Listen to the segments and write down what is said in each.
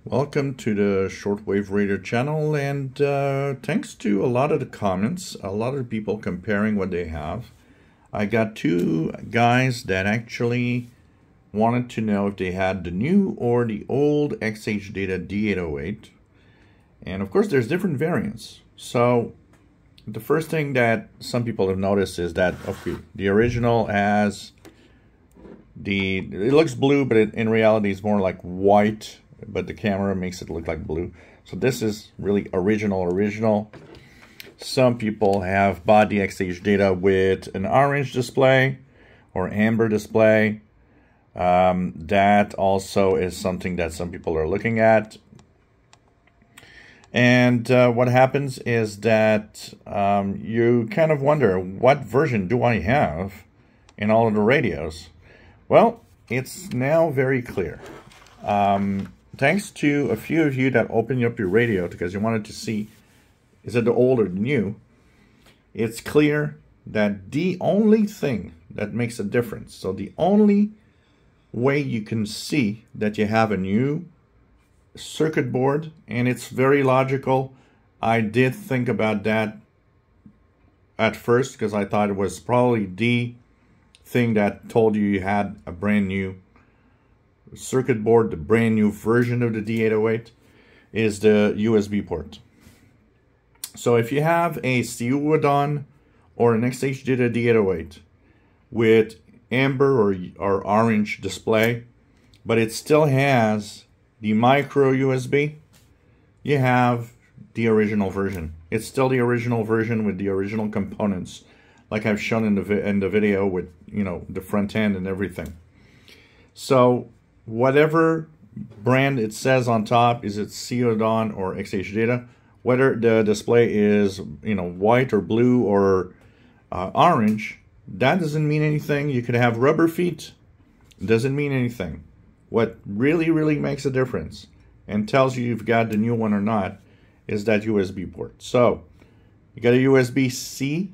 Welcome to the Shortwave Radio channel, and thanks to a lot of the comments, a lot of people comparing what they have. I got two guys that actually wanted to know if they had the new or the old XH Data D-808. And of course there's different variants. So the first thing that some people have noticed is that, okay, the original has it looks blue, but in reality it's more like white, but the camera makes it look like blue. So this is really original. Some people have bought the XH Data with an orange display or amber display. That also is something that some people are looking at. And what happens is that you kind of wonder, what version do I have in all of the radios? Well, it's now very clear. Thanks to a few of you that opened up your radio because you wanted to see, is it the old or the new? It's clear that the only thing that makes a difference, so the only way you can see that you have a new circuit board, and it's very logical. I did think about that at first because I thought it was probably the thing that told you had a brand new circuit board. The brand new version of the D-808 is the USB port. So if you have a Ceudon or an XH Data D-808 with amber or orange display, but it still has the micro USB, you have the original version. It's still the original version with the original components, like I've shown in the video with, you know, the front end and everything. So whatever brand it says on top, is it Ceudon or XH Data, whether the display is, you know, white or blue or orange, that doesn't mean anything. You could have rubber feet, doesn't mean anything. What really makes a difference and tells you you've got the new one or not is that USB port. So you got a USB-C,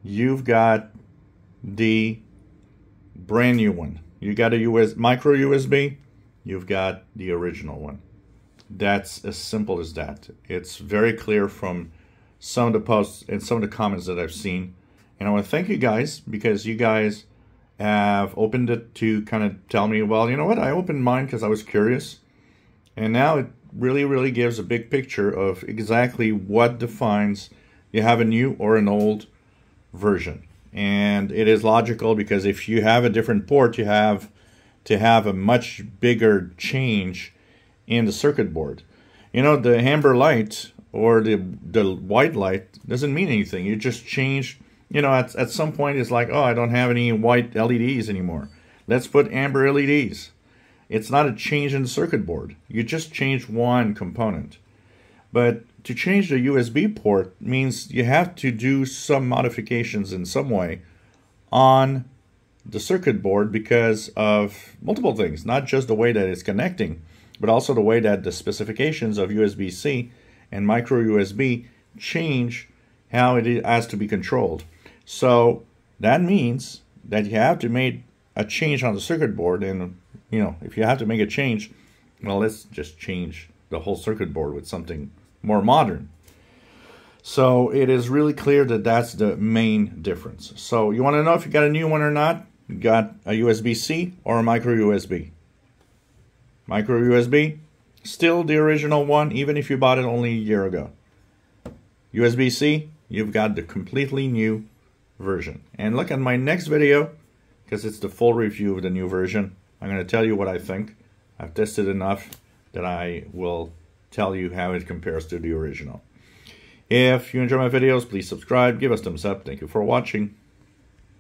you've got the brand new one. You got a micro USB, you've got the original one. That's as simple as that. It's very clear from some of the posts and some of the comments that I've seen. And I want to thank you guys because you guys have opened it to kind of tell me, well, you know what, I opened mine because I was curious. And now it really gives a big picture of exactly what defines you have a new or an old version. And it is logical because if you have a different port, you have to have a much bigger change in the circuit board. You know, the amber light or the white light doesn't mean anything. You just change, you know, at some point it's like, oh, I don't have any white LEDs anymore. Let's put amber LEDs. It's not a change in the circuit board. You just change one component. But to change the USB port means you have to do some modifications in some way on the circuit board because of multiple things, not just the way that it's connecting, but also the way that the specifications of USB-C and micro USB change how it has to be controlled. So that means that you have to make a change on the circuit board, and you know, if you have to make a change, well, let's just change the whole circuit board with something more modern. So it is really clear that that's the main difference. So you want to know if you got a new one or not? You got a USB-C or a micro USB? Micro USB, still the original one, even if you bought it only a year ago. USB-C, you've got the completely new version. And look at my next video, because it's the full review of the new version. I'm going to tell you what I think. I've tested enough that I will tell you how it compares to the original. If you enjoy my videos, please subscribe, give us a thumbs up. Thank you for watching.